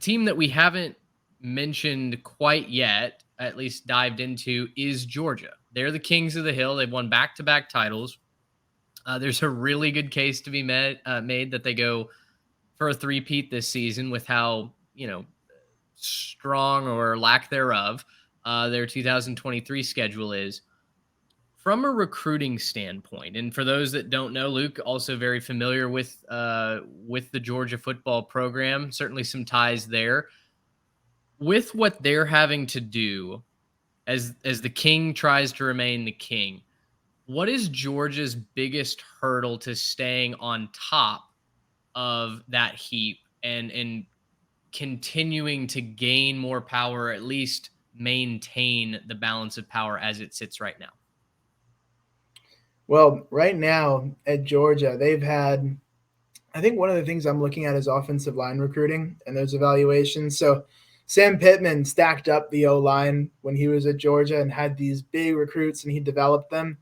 team that we haven't mentioned quite yet, at least dived into, is Georgia. They're the kings of the hill. They've won back-to-back titles. There's a really good case to be made that they go for a three-peat this season with how, strong or lack thereof their 2023 schedule is. From a recruiting standpoint, and for those that don't know, Luke also very familiar with the Georgia football program. Certainly some ties there. With what they're having to do as the king tries to remain the king, what is Georgia's biggest hurdle to staying on top of that heap and continuing to gain more power, or at least maintain the balance of power as it sits right now? Well, right now at Georgia, they've had, I think one of the things I'm looking at is offensive line recruiting and those evaluations. So Sam Pittman stacked up the O-line when he was at Georgia and had these big recruits, and he developed them.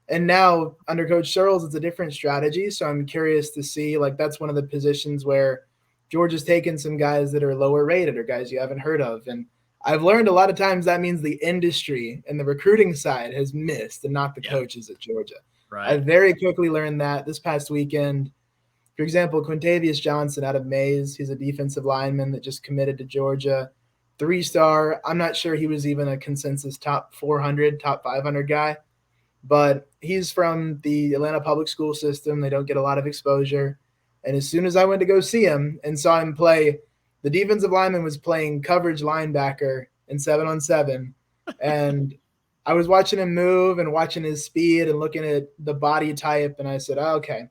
And now under Coach Searles, it's a different strategy. So I'm curious to see, like, that's one of the positions where Georgia's taken some guys that are lower rated or guys you haven't heard of. And I've learned a lot of times that means the industry and the recruiting side has missed and not the coaches at Georgia. Right. I very quickly learned that this past weekend. For example, Quintavious Johnson out of Mays, he's a defensive lineman that just committed to Georgia. 3-star. I'm not sure he was even a consensus top 400, top 500 guy, but he's from the Atlanta public school system. They don't get a lot of exposure. And as soon as I went to go see him and saw him play, the defensive lineman was playing coverage linebacker in 7-on-7. And I was watching him move and watching his speed and looking at the body type. And I said, oh, okay.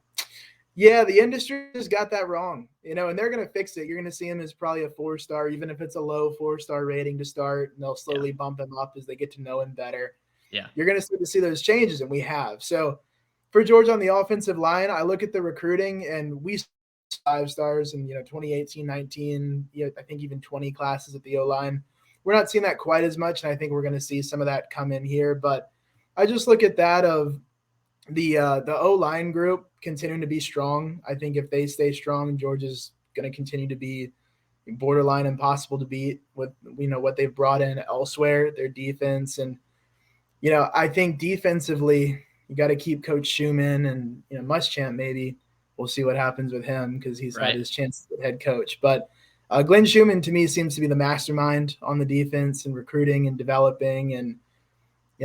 Yeah, the industry just got that wrong, and they're going to fix it. You're going to see him as probably a 4-star, even if it's a low 4-star rating to start, and they'll slowly bump him up as they get to know him better. Yeah. You're going to start to see those changes, and we have. So for Georgia on the offensive line, I look at the recruiting, and we 5 stars in 2018, 19, I think even 20 classes at the O-line. We're not seeing that quite as much, and I think we're going to see some of that come in here. But I just look at that of the O-line group continuing to be strong. I think if they stay strong, Georgia's going to continue to be borderline impossible to beat with what they've brought in elsewhere, their defense. And I think defensively you got to keep Coach Schumann and Muschamp. Maybe we'll see what happens with him because he's had his chance as head coach. But Glenn Schumann to me seems to be the mastermind on the defense and recruiting and developing. And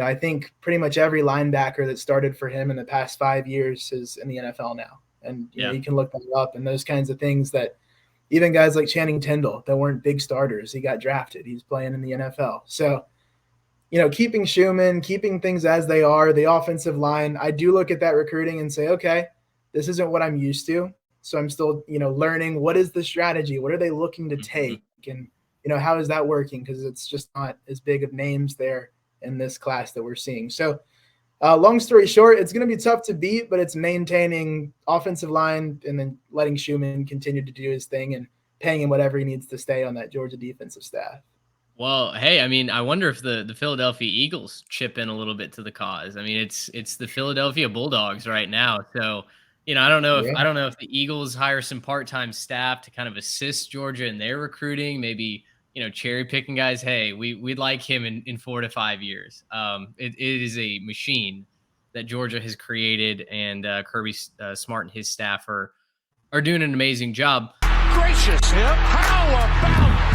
I think pretty much every linebacker that started for him in the past 5 years is in the NFL now. And you can look that up, and those kinds of things that even guys like Channing Tindall that weren't big starters, he got drafted. He's playing in the NFL. So, keeping Schumann, keeping things as they are, the offensive line, I do look at that recruiting and say, okay, this isn't what I'm used to. So I'm still, learning what is the strategy? What are they looking to take? And, how is that working? Because it's just not as big of names there in this class that we're seeing. So long story short, it's going to be tough to beat, but it's maintaining offensive line and then letting Schumann continue to do his thing and paying him whatever he needs to stay on that Georgia defensive staff. Well, hey, I mean, I wonder if the Philadelphia Eagles chip in a little bit to the cause. I mean, it's the Philadelphia Bulldogs right now. So, I don't know if the Eagles hire some part-time staff to kind of assist Georgia in their recruiting, maybe cherry picking guys. Hey, we'd like him in 4 to 5 years. It is a machine that Georgia has created, and Kirby Smart and his staff are doing an amazing job. Gracious, how about